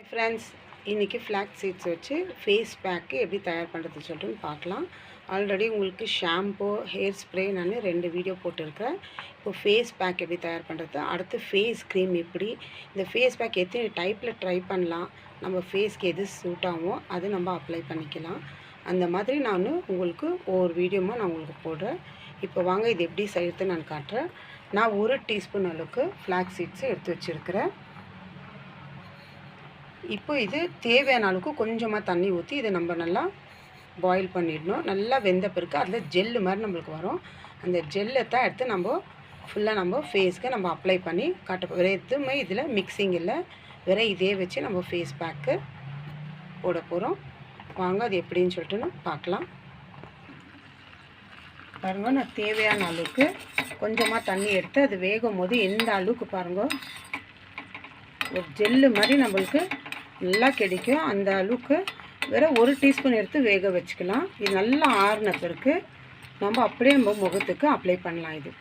Friends, இன்றைக்கி flax seeds வச்சு face pack எப்படி தயார் பண்ணுறது சொல்லிட்டு பார்க்கலாம். ஆல்ரெடி உங்களுக்கு ஷாம்பு, ஹேர் ஸ்ப்ரே நான் 2 வீடியோ போட்டிருக்கேன். இப்போ ஃபேஸ் பேக் எப்படி தயார் பண்ணுறது, அடுத்து ஃபேஸ் க்ரீம் எப்படி, இந்த ஃபேஸ் பேக் எத்தனை டைப்பில் ட்ரை பண்ணலாம், நம்ம ஃபேஸ்க்கு எது சூட் ஆகும் அது நம்ம அப்ளை பண்ணிக்கலாம். அந்த மாதிரி நான் உங்களுக்கு ஒவ்வொரு வீடியோமாக நான் உங்களுக்கு போடுறேன். இப்போ வாங்க இது எப்படி செய்கிறது நான் காட்டுறேன். நான் 1 டீஸ்பூன் அளவுக்கு ஃப்ளாக்ஸ் சீட்ஸை எடுத்து வச்சுருக்கிறேன். இப்போ இது தேவையான அளவுக்கு கொஞ்சமாக தண்ணி ஊற்றி இதை நம்ம நல்லா பாயில் பண்ணிடணும். நல்லா வெந்த பிறகு அதில் ஜெல்லு மாதிரி நம்மளுக்கு வரும். அந்த ஜெல்லை தான் எடுத்து நம்ம ஃபுல்லாக நம்ம ஃபேஸ்க்கு நம்ம அப்ளை பண்ணி காட்ட. வேறு எதுவுமே இதில் மிக்சிங் இல்லை, வேறு இதே வச்சு நம்ம ஃபேஸ் பேக்கு போட போகிறோம். வாங்க அது எப்படின்னு சொல்லிட்டு பார்க்கலாம். பாருங்கள், நான் தேவையான அளவுக்கு கொஞ்சமாக தண்ணி எடுத்து அது வேகும் போது எந்த அளவுக்கு பாருங்கள் ஒரு ஜெல்லு மாதிரி நம்மளுக்கு நல்லா கிடைக்கும். அந்த அளவுக்கு வேறு 1 டீஸ்பூன் எடுத்து வேக வச்சுக்கலாம். இது நல்லா ஆறின பிறகு நம்ம அப்படியே நம்ம முகத்துக்கு அப்ளை பண்ணலாம். இது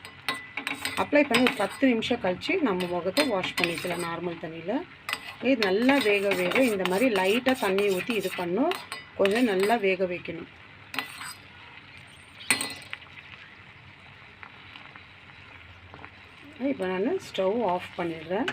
அப்ளை பண்ணி ஒரு 10 நிமிஷம் கழித்து நம்ம முகத்தை வாஷ் பண்ணிக்கலாம் நார்மல் தண்ணியில். இது நல்லா வேக இந்த மாதிரி லைட்டாக தண்ணி ஊற்றி இது பண்ணணும். கொஞ்சம் நல்லா வேக வைக்கணும். இப்போ நான் ஸ்டவ் ஆஃப் பண்ணிடுறேன்.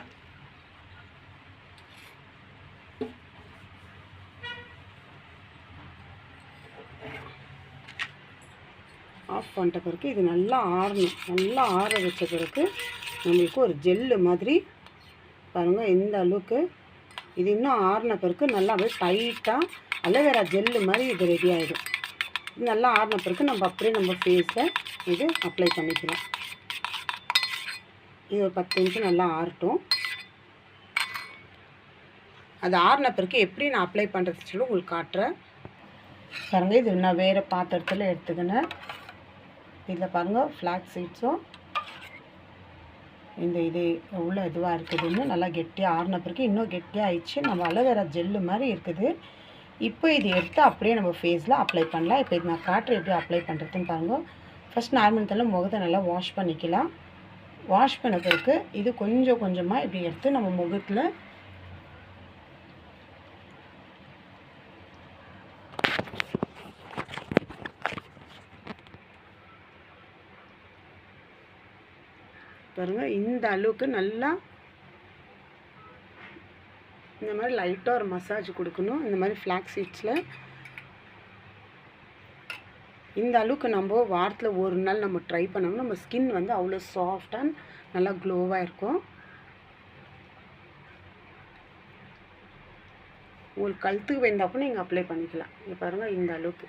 ஆஃப் பண்ணிட்ட பிறகு இது நல்லா ஆறணும். நல்லா ஆற வச்ச பிறகு நம்மளுக்கு ஒரு ஜெல்லு மாதிரி பாருங்கள் எந்த அளவுக்கு இது இன்னும் ஆறின பிறகு நல்லா அப்படியே டைட்டாக அலோவேரா ஜெல்லு மாதிரி இது ரெடி ஆகிடும். இது நல்லா ஆறின பிறகு நம்ம அப்படியே நம்ம ஃபேஸில் இது அப்ளை பண்ணிக்கலாம். இது ஒரு 10 நிமிஷம் நல்லா ஆறட்டும். அது ஆறின பிறகு எப்படி நான் அப்ளை பண்ணுறது சொல்லி உங்களுக்கு காட்டுறேன். பாருங்கள், இது நான் வேறு பாத்திரத்தில் எடுத்துக்கினேன். இதில் பாருங்கள் ஃப்ளாக்ஸ் சீட்ஸும் இந்த இது எவ்வளோ இதுவாக இருக்குதுன்னு நல்லா கெட்டியாக ஆறின பிறகு இன்னும் கெட்டியாக ஆயிடுச்சு. நம்ம அலோவேரா ஜெல்லு மாதிரி இருக்குது. இப்போ இது எடுத்து அப்படியே நம்ம ஃபேஸில் அப்ளை பண்ணலாம். இப்போ இது நான் காட்டுற எப்படி அப்ளை பண்ணுறதுன்னு பாருங்கள். ஃபஸ்ட் நார்மல் தண்ணியில் முகத்தை நல்லா வாஷ் பண்ணிக்கலாம். வாஷ் பண்ண பிறகு இது கொஞ்சம் கொஞ்சமாக இப்படி எடுத்து நம்ம முகத்தில் பாருங்கள் இந்த அளவுக்கு நல்லா இந்த மாதிரி லைட்டாக ஒரு மசாஜ் கொடுக்கணும். இந்த மாதிரி ஃப்ளாக்ஸ் சீட்ஸில் இந்த அளவுக்கு நம்ம வாரத்தில் ஒரு நாள் நம்ம ட்ரை பண்ணோம்னா நம்ம ஸ்கின் வந்து அவ்வளோ சாஃப்டாக நல்லா க்ளோவாக இருக்கும். உங்களுக்கு கழுத்துக்கு வேண்டாப்போ நீங்கள் அப்ளை பண்ணிக்கலாம். இங்கே பாருங்கள் இந்த அளவுக்கு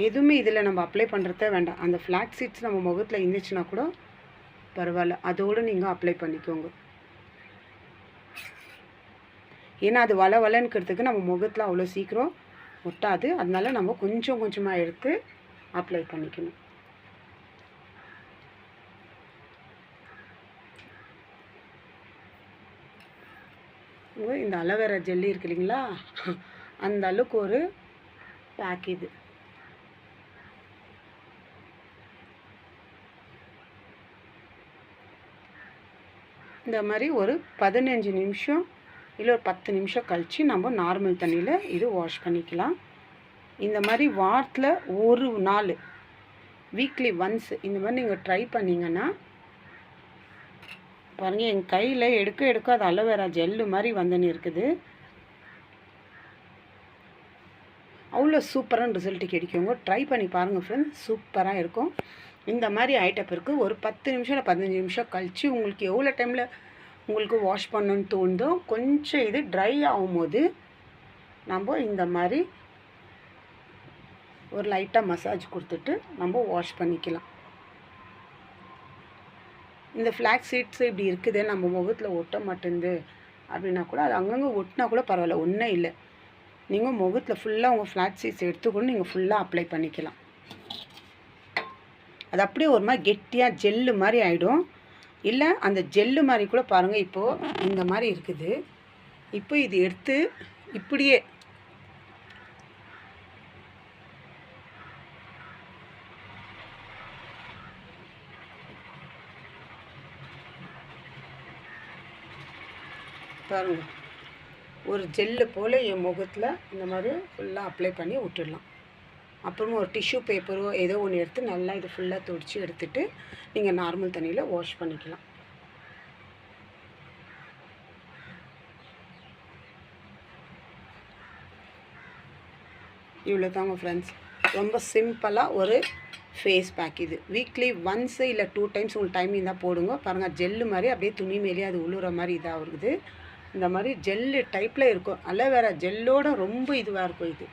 எதுவுமே இதில் நம்ம அப்ளை பண்ணுறதே வேண்டாம். அந்த ஃப்ளாக்ஸ் சீட்ஸ் நம்ம முகத்தில் இருந்துச்சுன்னா கூட பரவாயில்ல, அதோடு நீங்கள் அப்ளை பண்ணிக்கோங்க. ஏன்னா அது வளவலன்னுக்கிறதுக்கு நம்ம முகத்தில் அவ்வளோ சீக்கிரம் ஒட்டாது. அதனால நம்ம கொஞ்சம் கொஞ்சமாக எடுத்து அப்ளை பண்ணிக்கணும். இந்த அலோவேரா ஜெல்லி இருக்கு இல்லைங்களா, அந்த அளவுக்கு ஒரு பேக் இது. இந்த மாதிரி ஒரு 15 நிமிஷம் இல்லை ஒரு 10 நிமிஷம் கழித்து நம்ம நார்மல் தண்ணியில் இது வாஷ் பண்ணிக்கலாம். இந்த மாதிரி வாரத்தில் ஒரு நாள் வீக்லி ஒன்ஸ் இந்த மாதிரி நீங்கள் ட்ரை பண்ணிங்கன்னா பாருங்கள், என் கையில் எடுக்க அது அலோவேரா ஜெல்லு மாதிரி வந்துன்னு இருக்குது. அவ்வளோ சூப்பரான ரிசல்ட்டு கிடைக்குங்க. ட்ரை பண்ணி பாருங்கள் ஃப்ரெண்ட்ஸ், சூப்பராக இருக்கும். இந்த மாதிரி ஆகிட்ட பிறகு ஒரு 10 நிமிஷம் இல்லை 15 நிமிஷம் கழித்து உங்களுக்கு எவ்வளோ டைமில் உங்களுக்கு வாஷ் பண்ணணுன்னு தோணுதோ கொஞ்சம் இது ட்ரை ஆகும்போது நம்ம இந்த மாதிரி ஒரு லைட்டாக மசாஜ் கொடுத்துட்டு நம்ம வாஷ் பண்ணிக்கலாம். இந்த ஃப்ளாக்ஸ் சீட்ஸ் இப்படி இருக்குது நம்ம முகத்தில் ஒட்ட மாட்டேங்குது அப்படின்னா கூட அது அங்கங்கே ஒட்டினா கூட பரவாயில்ல, ஒன்றும் இல்லை. நீங்கள் முகத்தில் ஃபுல்லாக உங்கள் ஃப்ளாக்ஸ் சீட்ஸ் எடுத்துக்கொண்டு நீங்கள் ஃபுல்லாக அப்ளை பண்ணிக்கலாம். அது அப்படியே ஒரு மாதிரி கெட்டியாக ஜெல்லு மாதிரி ஆகிடும். இல்லை அந்த ஜெல்லு மாதிரி கூட பாருங்கள், இப்போது இந்த மாதிரி இருக்குது. இப்போ இது எடுத்து இப்படியே பாருங்கள், ஒரு ஜெல்லு போல் என் முகத்தில் இந்த மாதிரி ஃபுல்லாக அப்ளை பண்ணி விட்டுடலாம். அப்புறமா ஒரு டிஷ்யூ பேப்பரோ ஏதோ ஒன்று எடுத்து நல்லா இது ஃபுல்லாக துடைச்சி எடுத்துகிட்டு நீங்கள் நார்மல் தண்ணியில் வாஷ் பண்ணிக்கலாம். இவ்வளோ தாங்க ஃப்ரெண்ட்ஸ், ரொம்ப சிம்பிளாக ஒரு ஃபேஸ் பேக். இது வீக்லி ஒன்ஸு இல்லை 2 டைம்ஸ் உங்களுக்கு டைம் இருந்தால் போடுங்க. பாருங்கள், ஜெல்லு மாதிரி அப்படியே துணி மேலேயே அது உழுற மாதிரி இதாக இருக்குது. இந்த மாதிரி ஜெல்லு டைப்பில் இருக்கும். அலோவேரா ஜெல்லோட ரொம்ப இதுவாக இருக்கும். இது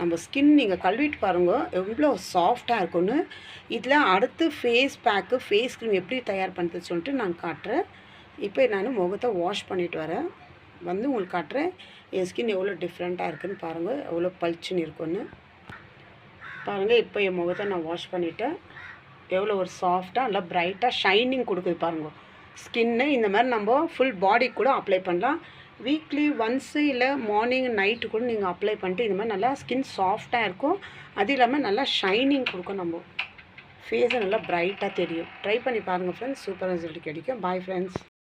நம்ம ஸ்கின் நீங்கள் கழுவிட்டு பாருங்க எவ்வளோ சாஃப்டாக இருக்குன்னு. இதில் அடுத்து ஃபேஸ் பேக்கு, ஃபேஸ் க்ரீம் எப்படி தயார் பண்ணுறது சொல்லிட்டு நான் காட்டுறேன். இப்போ நான் முகத்தை வாஷ் பண்ணிவிட்டு வரேன், வந்து உங்களுக்கு காட்டுறேன் என் ஸ்கின் எவ்வளோ டிஃப்ரெண்ட்டாக இருக்குதுன்னு பாருங்கள், எவ்வளோ பளிச்சுன்னு இருக்குன்னு பாருங்கள். இப்போ என் முகத்தை நான் வாஷ் பண்ணிவிட்டேன். எவ்வளோ ஒரு சாஃப்டாக நல்லா ப்ரைட்டாக ஷைனிங் கொடுக்குது பாருங்கள் ஸ்கின்னு. இந்த மாதிரி நம்ம ஃபுல் பாடி கூட அப்ளை பண்ணலாம். வீக்லி ஒன்ஸு இல்லை மார்னிங் நைட்டு கூட நீங்கள் அப்ளை பண்ணிட்டு இந்த மாதிரி நல்லா ஸ்கின் சாஃப்டாக இருக்கும். அது இல்லாமல் நல்லா ஷைனிங் கொடுக்கும். நம்ம ஃபேஸை நல்லா ப்ரைட்டாக தெரியும். ட்ரை பண்ணி பாருங்கள் ஃப்ரெண்ட்ஸ், சூப்பர் ரிசல்ட் கிடைக்கும். Bye friends.